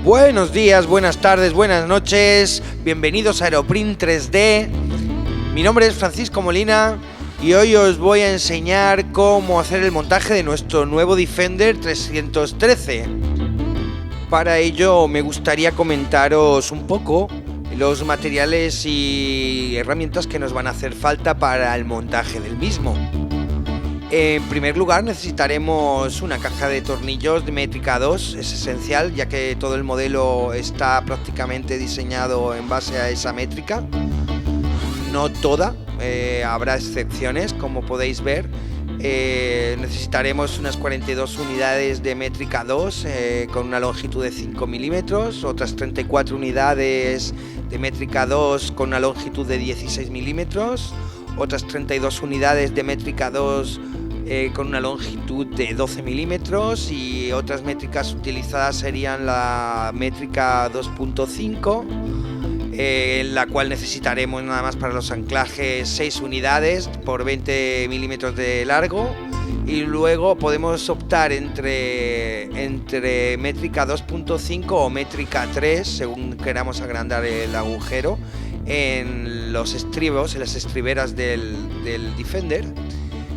Buenos días, buenas tardes, buenas noches, bienvenidos a Aeroprint 3D. Mi nombre es Francisco Molina y hoy os voy a enseñar cómo hacer el montaje de nuestro nuevo Defender 313. Para ello me gustaría comentaros un poco los materiales y herramientas que nos van a hacer falta para el montaje del mismo. En primer lugar necesitaremos una caja de tornillos de métrica 2, es esencial ya que todo el modelo está prácticamente diseñado en base a esa métrica. No toda, habrá excepciones como podéis ver. Necesitaremos unas 42 unidades de métrica 2 con una longitud de 5 milímetros, otras 34 unidades de métrica 2 con una longitud de 16 milímetros, otras 32 unidades de métrica 2 con una longitud de 12 milímetros y otras métricas utilizadas serían la métrica 2.5, en la cual necesitaremos nada más para los anclajes 6 unidades por 20 milímetros de largo, y luego podemos optar entre métrica 2.5 o métrica 3 según queramos agrandar el agujero en los estribos, en las estriberas del Defender,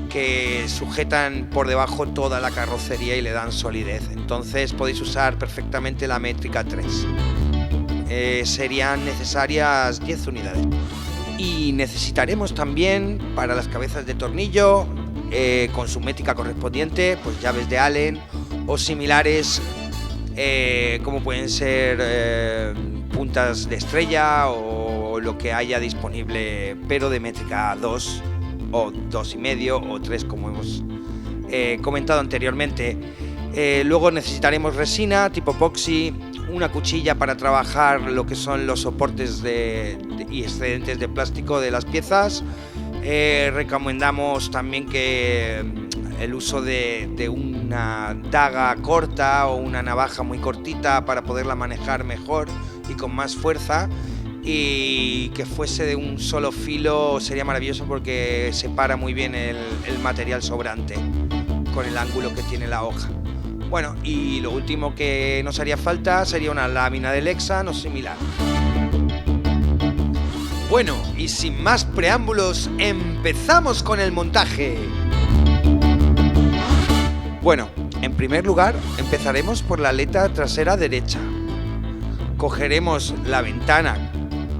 que sujetan por debajo toda la carrocería y le dan solidez. Entonces podéis usar perfectamente la métrica 3. Serían necesarias 10 unidades. Y necesitaremos también para las cabezas de tornillo, con su métrica correspondiente, pues llaves de Allen o similares, como pueden ser puntas de estrella o lo que haya disponible, pero de métrica 2 o 2,5 o 3 como hemos comentado anteriormente. Luego necesitaremos resina tipo epoxi, una cuchilla para trabajar lo que son los soportes y excedentes de plástico de las piezas. Recomendamos también que el uso de una daga corta o una navaja muy cortita para poderla manejar mejor y con más fuerza, y que fuese de un solo filo sería maravilloso porque separa muy bien el material sobrante con el ángulo que tiene la hoja. Bueno, y lo último que nos haría falta sería una lámina de Lexan o similar. Bueno, y sin más preámbulos, empezamos con el montaje. Bueno, en primer lugar empezaremos por la aleta trasera derecha. Cogeremos la ventana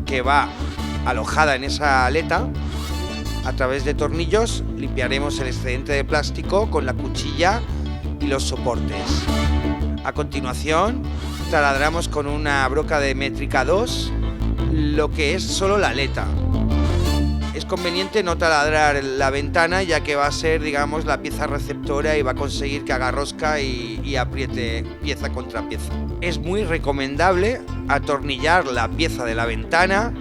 que va alojada en esa aleta. A través de tornillos limpiaremos el excedente de plástico con la cuchilla y los soportes. A continuación taladramos con una broca de métrica 2 lo que es solo la aleta. Es conveniente no taladrar la ventana, ya que va a ser, digamos, la pieza receptora y va a conseguir que haga rosca y apriete pieza contra pieza. Es muy recomendable atornillar la pieza de la ventana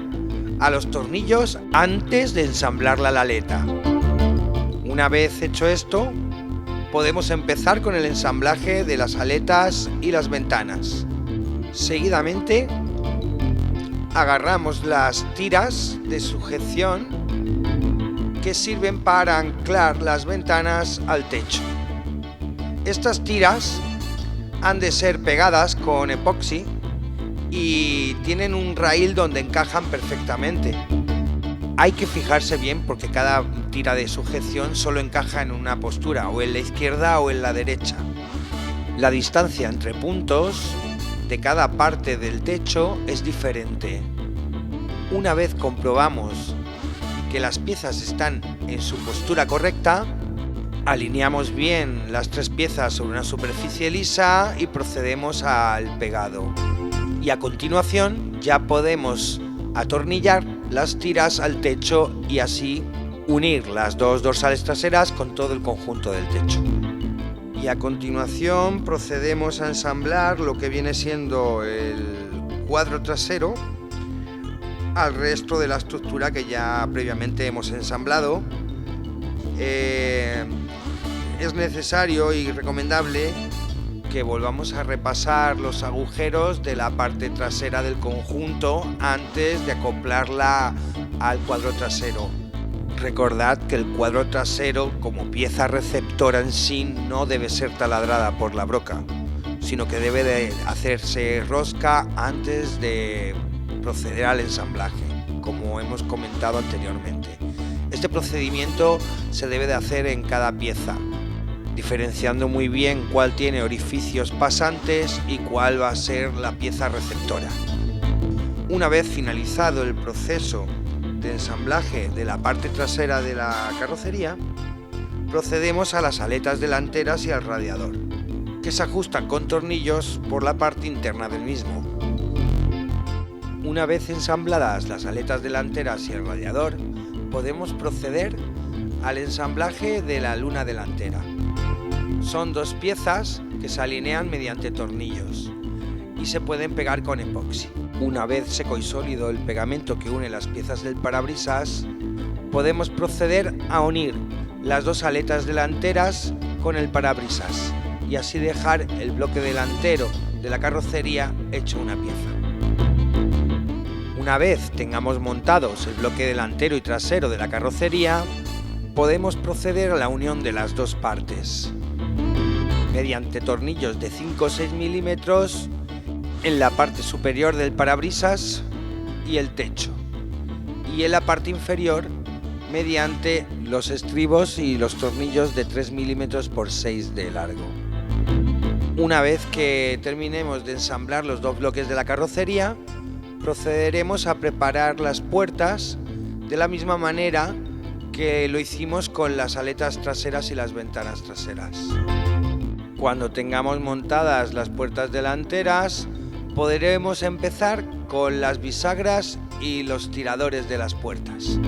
a los tornillos antes de ensamblarla a la aleta. Una vez hecho esto, podemos empezar con el ensamblaje de las aletas y las ventanas. Seguidamente, agarramos las tiras de sujeción que sirven para anclar las ventanas al techo. Estas tiras han de ser pegadas con epoxi y tienen un raíl donde encajan perfectamente. Hay que fijarse bien porque cada tira de sujeción solo encaja en una postura, o en la izquierda o en la derecha. La distancia entre puntos de cada parte del techo es diferente. Una vez comprobamos que las piezas están en su postura correcta, alineamos bien las 3 piezas sobre una superficie lisa y procedemos al pegado. Y a continuación ya podemos atornillar las tiras al techo y así unir las 2 dorsales traseras con todo el conjunto del techo. Y a continuación procedemos a ensamblar lo que viene siendo el cuadro trasero al resto de la estructura que ya previamente hemos ensamblado. Es necesario y recomendable que volvamos a repasar los agujeros de la parte trasera del conjunto antes de acoplarla al cuadro trasero. Recordad que el cuadro trasero como pieza receptora en sí no debe ser taladrada por la broca, sino que debe de hacerse rosca antes de proceder al ensamblaje, como hemos comentado anteriormente. Este procedimiento se debe de hacer en cada pieza, diferenciando muy bien cuál tiene orificios pasantes y cuál va a ser la pieza receptora. Una vez finalizado el proceso de ensamblaje de la parte trasera de la carrocería, procedemos a las aletas delanteras y al radiador, que se ajustan con tornillos por la parte interna del mismo. Una vez ensambladas las aletas delanteras y el radiador, podemos proceder al ensamblaje de la luna delantera. Son dos piezas que se alinean mediante tornillos y se pueden pegar con epoxi. Una vez seco y sólido el pegamento que une las piezas del parabrisas, podemos proceder a unir las dos aletas delanteras con el parabrisas y así dejar el bloque delantero de la carrocería hecho una pieza. Una vez tengamos montados el bloque delantero y trasero de la carrocería, podemos proceder a la unión de las dos partes mediante tornillos de 5 o 6 milímetros en la parte superior del parabrisas y el techo, y en la parte inferior mediante los estribos y los tornillos de 3 milímetros por 6 de largo. Una vez que terminemos de ensamblar los dos bloques de la carrocería, procederemos a preparar las puertas de la misma manera que lo hicimos con las aletas traseras y las ventanas traseras. Cuando tengamos montadas las puertas delanteras, podremos empezar con las bisagras y los tiradores de las puertas.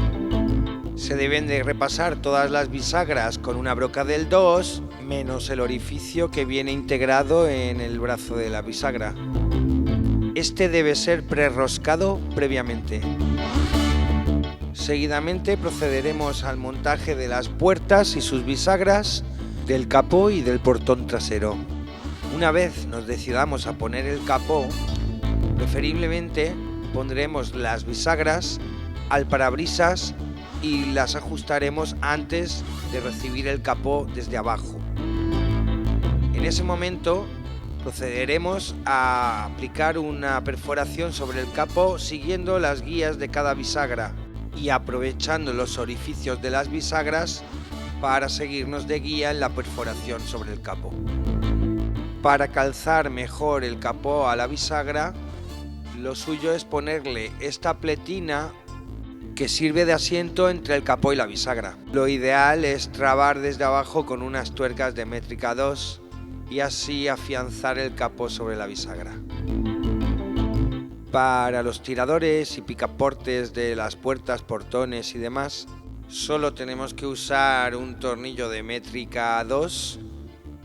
Se deben de repasar todas las bisagras con una broca del 2, menos el orificio que viene integrado en el brazo de la bisagra. Este debe ser prerroscado previamente. Seguidamente procederemos al montaje de las puertas y sus bisagras, del capó y del portón trasero. Una vez nos decidamos a poner el capó, preferiblemente pondremos las bisagras al parabrisas y las ajustaremos antes de recibir el capó desde abajo. En ese momento procederemos a aplicar una perforación sobre el capó siguiendo las guías de cada bisagra y aprovechando los orificios de las bisagras para seguirnos de guía en la perforación sobre el capó. Para calzar mejor el capó a la bisagra, lo suyo es ponerle esta pletina que sirve de asiento entre el capó y la bisagra. Lo ideal es trabar desde abajo con unas tuercas de métrica 2 y así afianzar el capó sobre la bisagra. Para los tiradores y picaportes de las puertas, portones y demás, solo tenemos que usar un tornillo de métrica 2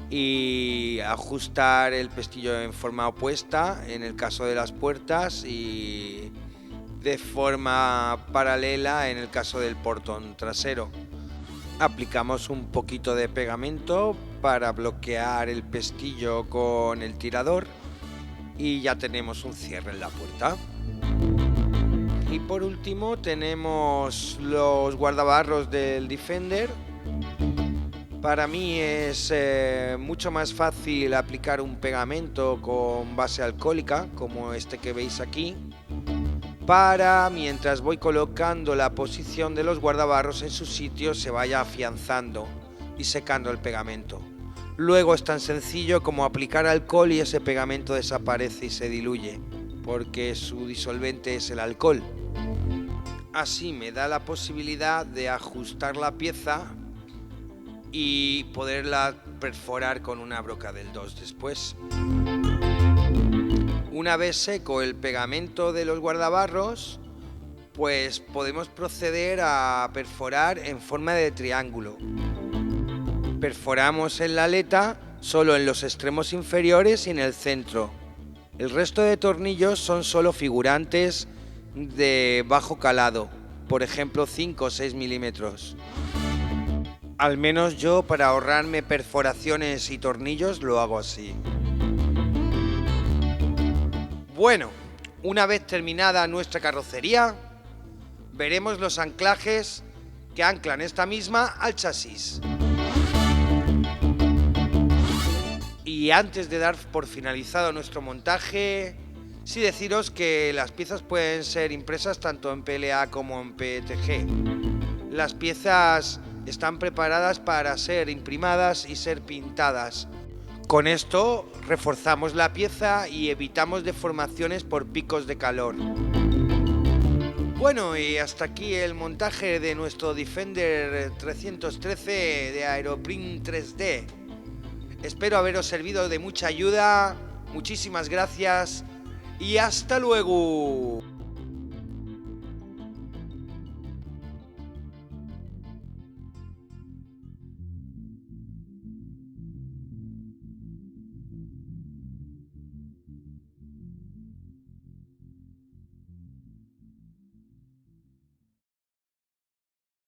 y ajustar el pestillo en forma opuesta en el caso de las puertas y de forma paralela en el caso del portón trasero. Aplicamos un poquito de pegamento para bloquear el pestillo con el tirador y ya tenemos un cierre en la puerta. Y por último tenemos los guardabarros del Defender. Para mí es mucho más fácil aplicar un pegamento con base alcohólica, como este que veis aquí, para mientras voy colocando la posición de los guardabarros en su sitio se vaya afianzando y secando el pegamento. Luego es tan sencillo como aplicar alcohol y ese pegamento desaparece y se diluye, porque su disolvente es el alcohol. Así me da la posibilidad de ajustar la pieza y poderla perforar con una broca del 2 después. Una vez seco el pegamento de los guardabarros, pues podemos proceder a perforar en forma de triángulo. Perforamos en la aleta solo en los extremos inferiores y en el centro. El resto de tornillos son solo figurantes de bajo calado, por ejemplo 5 o 6 milímetros. Al menos yo, para ahorrarme perforaciones y tornillos, lo hago así. Bueno, una vez terminada nuestra carrocería, veremos los anclajes que anclan esta misma al chasis. Y Y antes de dar por finalizado nuestro montaje, sí deciros que las piezas pueden ser impresas tanto en PLA como en PETG. Las piezas están preparadas para ser imprimadas y ser pintadas. Con esto reforzamos la pieza y evitamos deformaciones por picos de calor. Bueno, y hasta aquí el montaje de nuestro Defender 313 de Aeroprint 3D. Espero haberos servido de mucha ayuda. Muchísimas gracias y hasta luego.